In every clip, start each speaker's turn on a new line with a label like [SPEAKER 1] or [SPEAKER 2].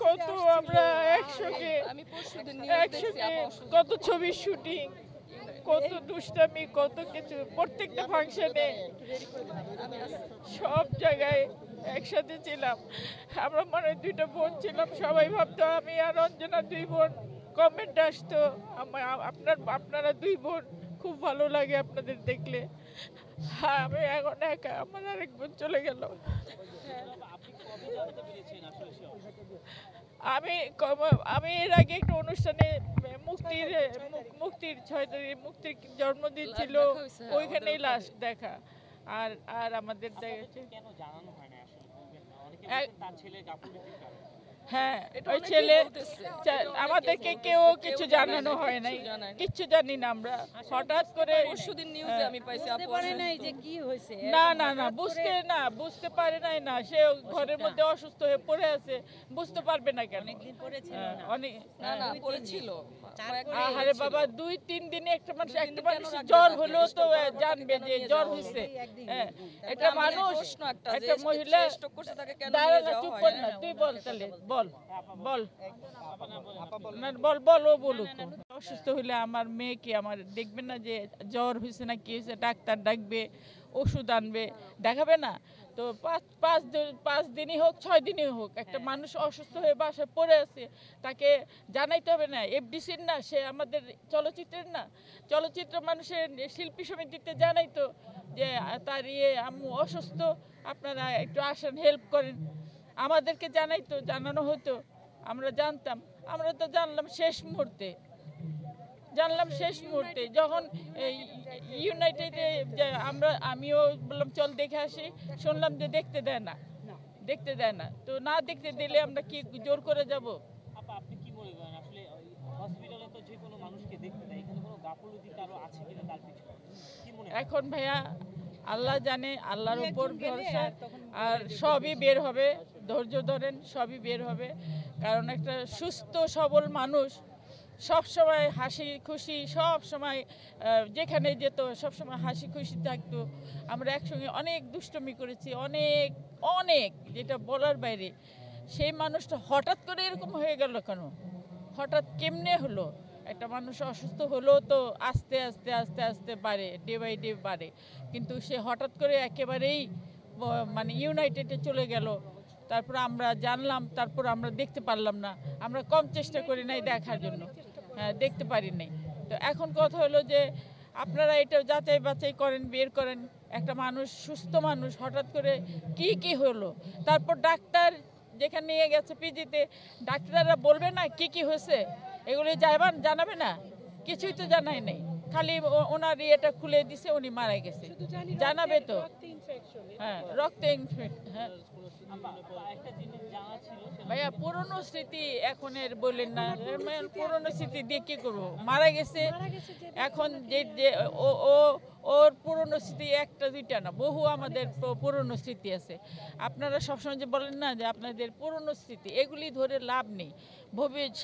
[SPEAKER 1] কত আমরা একসঙ্গে কত ছবির শুটিং, কত দুষ্টামি, কত কিছু, প্রত্যেকটা ফাংশনে সব জায়গায় একসাথে ছিলাম। আমরা মনে হয় দুইটা বোন ছিলাম, সবাই ভাবতো আমি আর অঞ্জনা দুই বোন। কমেন্ট আসতো আপনারা দুই বোন, খুব ভালো লাগে আপনাদের দেখলে। হ্যাঁ, আমি এখন একা, আমার আরেক বোন চলে গেল। আমি এর আগে একটা অনুষ্ঠানে মুক্তির 6 তারিখ মুক্তির জন্মদিন ছিল, ওইখানেই লাস্ট দেখা। আর আর আমাদের হ্যাঁ, ওই ছেলে আমাদেরকে কেউ কিছু জানানো হয় নাই, কিচ্ছু জানি না আমরা। হঠাৎ করে না না না বুঝতে পারে নাই না, সে ঘরের মধ্যে অসুস্থ হয়ে পড়ে আছে, বুঝতে পারবে না কেন? আরে বাবা, 2-3 দিনে একটা মানুষ জ্বর হলো তো জানবে যে জ্বর হয়েছে। একটা মানুষ, একটা মহিলা, চুপ কর না, তুই বল তাহলে, বল বল বল বল ও বলুক। অসুস্থ হইলে আমার মেয়ে কি আমার দেখবে না যে জ্বর হয়েছে না কি হয়েছে? ডাক্তার ডাকবে, ওষুধ আনবে, দেখাবে না? তো 5 দিনই হোক 6 দিনই হোক, একটা মানুষ অসুস্থ হয়ে বাসায় পড়ে আছে, তাকে জানাইতে হবে না? এফডিসির না, সে আমাদের চলচ্চিত্রের না, চলচ্চিত্র মানুষের শিল্পী সমিতিতে জানাইতো যে তার আম্মু অসুস্থ, আপনারা একটু আসেন, হেল্প করেন। আমাদেরকে জানাইতো, জানানো হতো, আমরা জানতাম। আমরা তো জানলাম শেষ মুহূর্তে, যখন ইউনাইটেডে আমিও বললাম চল দেখে আসি, শুনলাম যে দেখতে দেয় না। তো না দেখতে দিলে আমরা কি জোর করে যাব?
[SPEAKER 2] আপনি কি মনে করেন আসলে হসপিটালে তো যে কোনো মানুষকে দেখতে দেয়, এখানে কোনো গাফলতি কারো আছে কিনা তার পিছনে কি মনে হয়?
[SPEAKER 1] এখন ভাইয়া আল্লাহ জানে, আল্লাহর উপর ভরসা। আর সবই বের হবে, ধৈর্য ধরেন, সবই বের হবে। কারণ একটা সুস্থ সবল মানুষ সব সময় হাসি খুশি, সব সময় যেখানে যেত সব সময় হাসি খুশি থাকতো। আমরা একসঙ্গে অনেক দুষ্টুমি করেছি, অনেক অনেক, যেটা বলার বাইরে। সেই মানুষটা হঠাৎ করে এরকম হয়ে গেল কেন? হঠাৎ কেমনে হলো? একটা মানুষ অসুস্থ হলো তো আস্তে আস্তে আস্তে আস্তে বাড়ে, ডে বাই ডে বাড়ে। কিন্তু সে হঠাৎ করে একেবারেই মানে ইউনাইটেডে চলে গেল। তারপর আমরা জানলাম, তারপর আমরা দেখতে পারলাম না। আমরা কম চেষ্টা করি নাই দেখার জন্য, দেখতে পারি নাই। তো এখন কথা হলো যে আপনারা এটা যাচাই বাছাই করেন, বের করেন। একটা মানুষ, সুস্থ মানুষ, হঠাৎ করে কি হলো? তারপর ডাক্তার যেখানে নিয়ে গেছে পিজিতে, ডাক্তাররা বলবে না কি হয়েছে? এগুলি জানাবে না? কিছুই তো জানাই নাই, খালি ওনার ইয়েটা খুলে দিছে, উনি মারা গেছে, জানাবে তো? হ্যাঁ, রক্ত ইনফেকশন। হ্যাঁ ভাইয়া, পুরনো স্মৃতি এখন এর বললেন না, পুরনো স্মৃতি দিয়ে কি করবো? মারা গেছে, এখন যে ওর পুরনো স্মৃতি একটা দুইটা না, বহু আমাদের পুরনো স্মৃতি আছে। আপনারা সবসময় যে বলেন না যে আপনাদের পুরনো স্মৃতি, এগুলি ধরে লাভ নেই।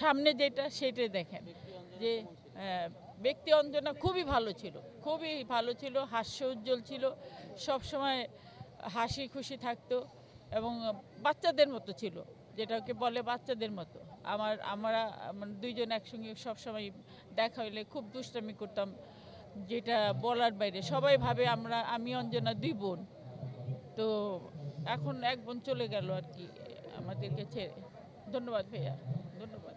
[SPEAKER 1] সামনে যেটা সেটাই দেখেন। যে ব্যক্তি অঞ্জনা খুবই ভালো ছিল, হাস্য উজ্জ্বল ছিল, সবসময় হাসি খুশি থাকতো, এবং বাচ্চাদের মতো ছিল, যেটাকে বলে বাচ্চাদের মতো। আমরা দুইজন একসঙ্গে সবসময় দেখা হইলে খুব দুষ্টামি করতাম, যেটা বলার বাইরে। সবাই ভাবে আমি অঞ্জনা দুই বোন। তো এখন এক বোন চলে গেল আর কি আমাদেরকে ছেড়ে। ধন্যবাদ ভাইয়া, ধন্যবাদ।